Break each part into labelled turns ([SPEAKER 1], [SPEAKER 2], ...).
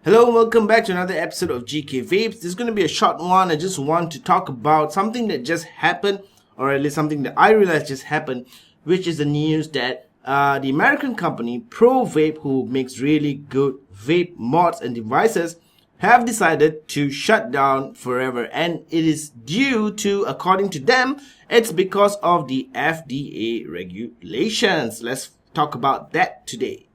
[SPEAKER 1] Hello and welcome back to another episode of Geekay Vapes. This is going to be a short one. I just want to talk about something that just happened, or at least something that I realized just happened, which is the news that the American company ProVape, who makes really good vape mods and devices, have decided to shut down forever. And it is due to, according to them, it's because of the FDA regulations. Let's talk about that today.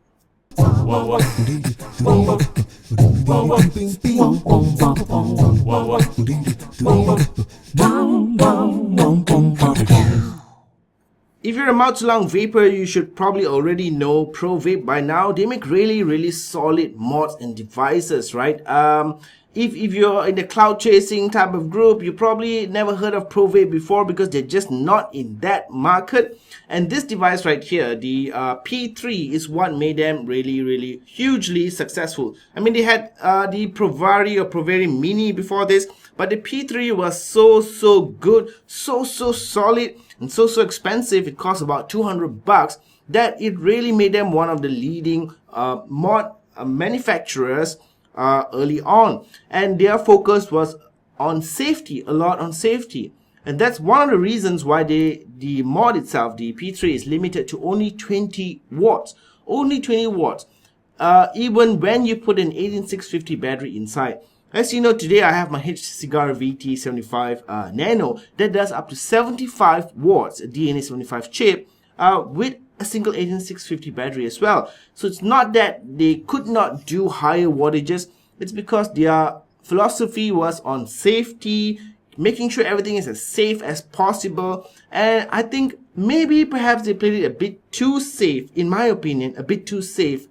[SPEAKER 1] If you're a mouth-to-lung vapor, you should probably already know ProVape by now. They make really solid mods and devices, right? If you're in the cloud chasing type of group, you probably never heard of ProVape before because they're just not in that market. And this device right here, the P3, is what made them really hugely successful. I mean, they had the Provari or Provari Mini before this, but the P3 was so good, so solid, and so expensive. It cost about $200 that it really made them one of the leading mod manufacturers early on, and their focus was on safety, a lot on safety. And that's one of the reasons why the mod itself, the P3, is limited to only 20 watts. Only 20 watts. Even when you put an 18650 battery inside. As you know, today I have my H Cigar VT75 Nano that does up to 75 watts, a DNA 75 chip, with a single 18650 battery as well. So it's not that they could not do higher wattages, it's because their philosophy was on safety, making sure everything is as safe as possible. And I think maybe perhaps they played it a bit too safe, in my opinion, a bit too safe.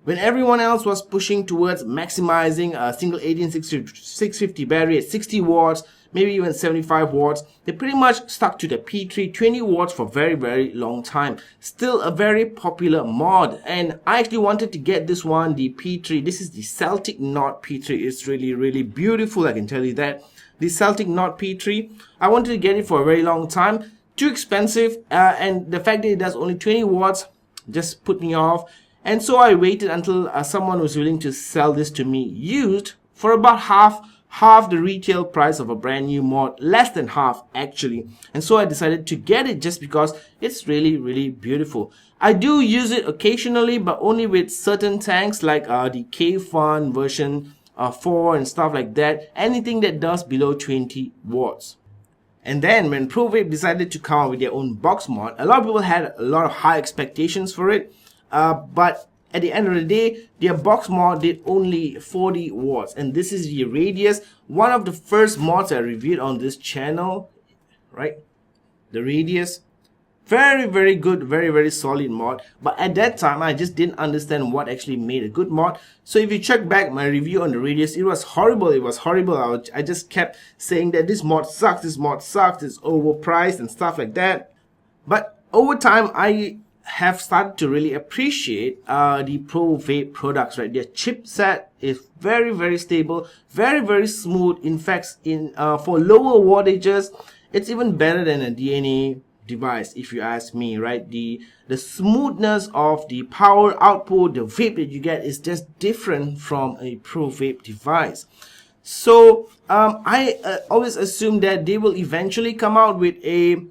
[SPEAKER 1] When everyone else was pushing towards maximizing a single 18650 battery at 60 watts, maybe even 75 watts, they pretty much stuck to the P3 20 watts for very long time. Still a very popular mod, and I actually wanted to get this one, the P3. This is the Celtic Knot P3. It's really beautiful, I can tell you that. The Celtic Knot P3, I wanted to get it for a very long time. Too expensive, and the fact that it does only 20 watts just put me off. And so I waited until someone was willing to sell this to me used for about half the retail price of a brand new mod, less than half actually. And so I decided to get it just because it's really beautiful. I do use it occasionally, but only with certain tanks like the K-Fun version 4 and stuff like that. Anything that does below 20 watts. And then when ProVape decided to come out with their own box mod, a lot of people had a lot of high expectations for it. But at the end of the day, their box mod did only 40 watts. And this is the Radius, one of the first mods I reviewed on this channel, right? The Radius. Very good, very solid mod. But at that time, I just didn't understand what actually made a good mod. So if you check back my review on the Radius, it was horrible. I just kept saying that this mod sucks, it's overpriced and stuff like that. But over time, I have started to really appreciate the ProVape products, right? Their chipset is very stable, very smooth. In fact, for lower wattages, it's even better than a DNA device, if you ask me, right? The smoothness of the power output, the vape that you get is just different from a ProVape device. So I always assume that they will eventually come out with a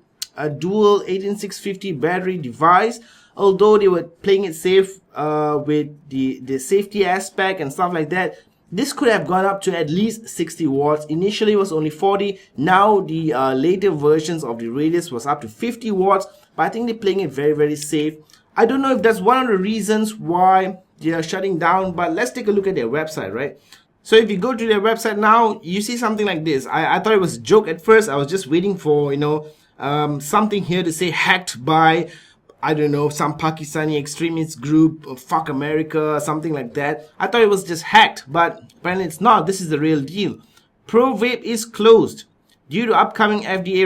[SPEAKER 1] dual 18650 battery device, although they were playing it safe with the safety aspect and stuff like that. This could have gone up to at least 60 watts. Initially it was only 40. Now the later versions of the Radius was up to 50 watts, but I think they're playing it very safe. I don't know if that's one of the reasons why they are shutting down, but let's take a look at their website, right? So if you go to their website now, you see something like this. I thought it was a joke at first. I was just waiting for, something here to say hacked by, I don't know, some Pakistani extremist group, fuck America, something like that. I thought it was just hacked, but apparently it's not. This is the real deal. ProVape is closed. Due to upcoming FDA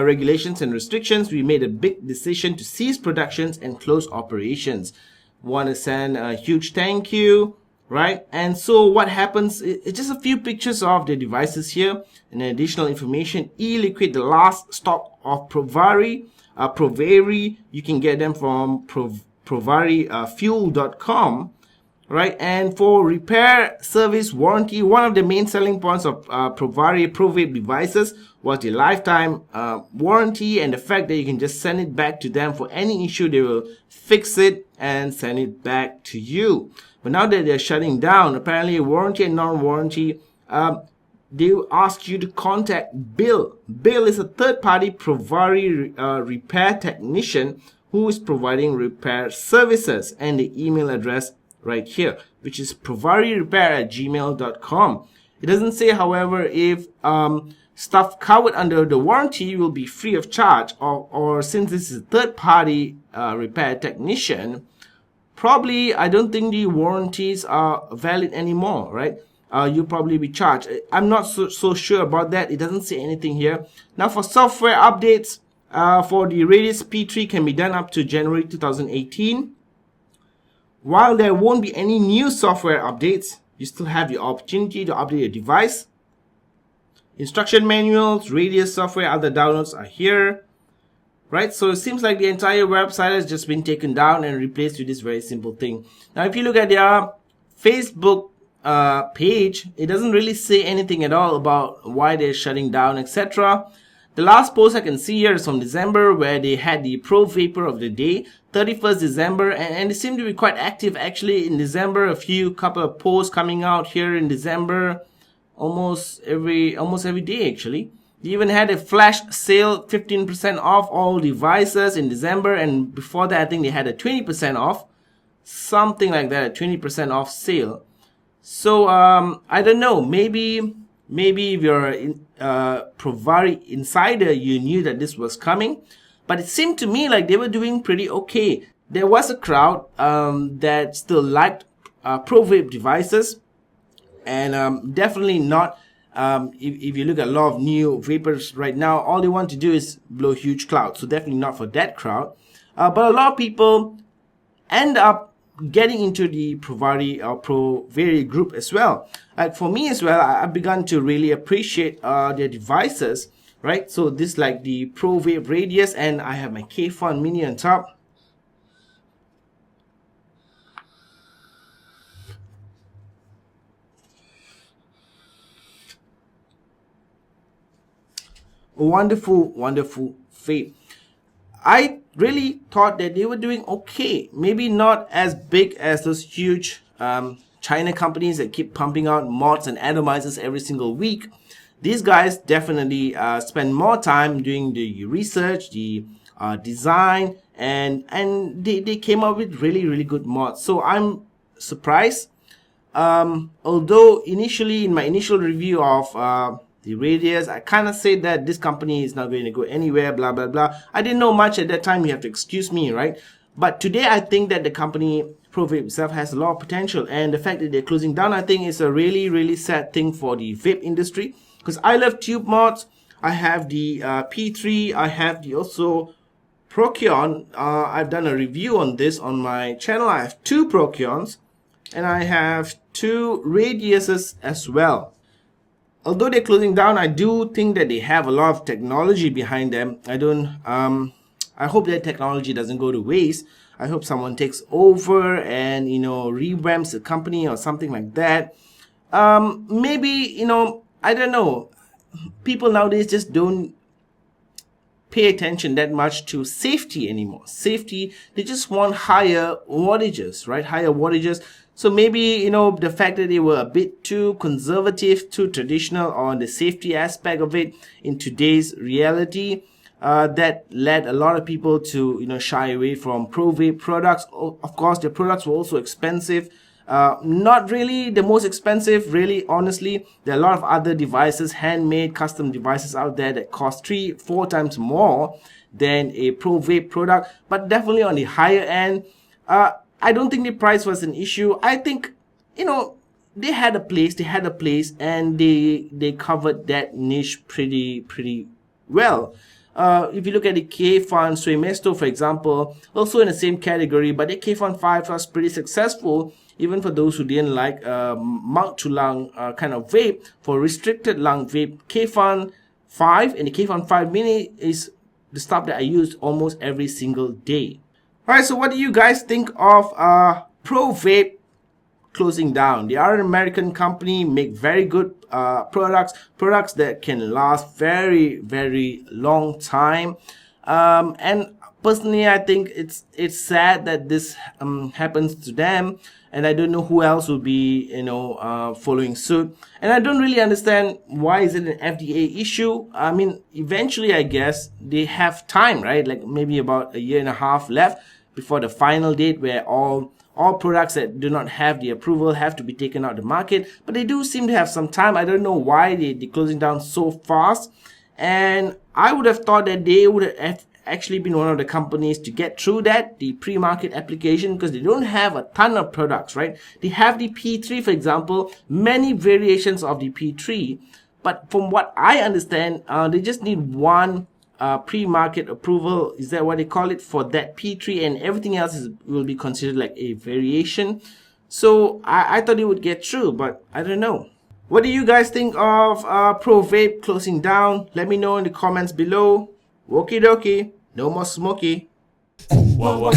[SPEAKER 1] regulations and restrictions, we made a big decision to cease productions and close operations. Want to send a huge thank you, right? And so what happens, it's just a few pictures of the devices here and additional information. E-liquid, the last stock of Provari. Provari, you can get them from ProvariFuel.com. right? And for repair, service, warranty, one of the main selling points of Provari ProVape devices was the lifetime warranty, and the fact that you can just send it back to them for any issue. They will fix it and send it back to you. But now that they're shutting down, apparently warranty and non-warranty, they will ask you to contact Bill. Bill is a third-party Provari repair technician who is providing repair services, and the email address right here, which is provarirepair@gmail.com. It doesn't say, however, if stuff covered under the warranty will be free of charge, or since this is a third-party repair technician, probably I don't think the warranties are valid anymore, right? You'll probably be charged. I'm not so sure about that. It doesn't say anything here. Now for software updates, for the Radius P3 can be done up to January 2018. While there won't be any new software updates, you still have the opportunity to update your device. Instruction manuals, Radius software, other downloads are here. Right, so it seems like the entire website has just been taken down and replaced with this very simple thing. Now, if you look at their Facebook page, it doesn't really say anything at all about why they're shutting down, etc. The last post I can see here is from December, where they had the Pro Vapor of the day, 31st December, and they seem to be quite active actually in December. A couple of posts coming out here in December, almost every day actually. They even had a flash sale, 15% off all devices in December, and before that I think they had a 20% off, something like that, a 20% off sale. So I don't know, maybe if you're a Provari insider, you knew that this was coming, but it seemed to me like they were doing pretty okay. There was a crowd that still liked ProVape devices, and definitely not. If you look at a lot of new vapors right now, all they want to do is blow huge clouds. So definitely not for that crowd. But a lot of people end up getting into the Provari or Provari group as well. Like for me as well, I've begun to really appreciate their devices, right? So this like the ProVape Radius, and I have my K-Fun Mini on top. Wonderful vape. I really thought that they were doing okay. Maybe not as big as those huge China companies that keep pumping out mods and atomizers every single week. These guys definitely spend more time doing the research, the design, and they came up with really good mods. So I'm surprised. Although initially in my initial review of the Radius, I kind of said that this company is not going to go anywhere, blah blah blah. I didn't know much at that time, you have to excuse me, right? But today I think that the company ProVape itself has a lot of potential, and the fact that they're closing down, I think is a really sad thing for the vape industry, because I love tube mods. I have the P3, I have the also Procyon. I've done a review on this on my channel. I have 2 Procyons and I have 2 Radiuses as well. Although they're closing down, I do think that they have a lot of technology behind them. I hope that technology doesn't go to waste. I hope someone takes over and, revamps the company or something like that. Maybe, I don't know. People nowadays just don't pay attention that much to safety anymore. Safety, they just want higher wattages, right? Higher wattages. So maybe, the fact that they were a bit too conservative, too traditional on the safety aspect of it in today's reality, that led a lot of people to, shy away from ProVape products. Of course, their products were also expensive. Not really the most expensive, really, honestly. There are a lot of other devices, handmade, custom devices out there that cost 3-4 times more than a ProVape product, but definitely on the higher end. I don't think the price was an issue. I think, they had a place, and they covered that niche pretty well. If you look at the K-Fun Suemesto, for example, also in the same category, but the K-Fun 5 was pretty successful, even for those who didn't like mouth-to-lung kind of vape. For restricted lung vape, K-Fun 5 and the K-Fun 5 Mini is the stuff that I use almost every single day. Alright, so what do you guys think of ProVape closing down. They are an American company, make very good products that can last very, very long time. And personally, I think it's sad that this happens to them, and I don't know who else will be following suit. And I don't really understand why is it an FDA issue. I mean, eventually, I guess they have time, right? Like maybe about a year and a half left before the final date where all products that do not have the approval have to be taken out of the market. But they do seem to have some time. I don't know why they're closing down so fast. And I would have thought that they would have actually been one of the companies to get through that, the pre-market application, because they don't have a ton of products, right? They have the P3, for example, many variations of the P3. But from what I understand, they just need one pre-market approval, is that what they call it, for that P3, and everything else will be considered like a variation. So I thought it would get through, but I don't know. What do you guys think of ProVape closing down? Let me know in the comments below. Okie dokie, no more smoky.
[SPEAKER 2] Wow.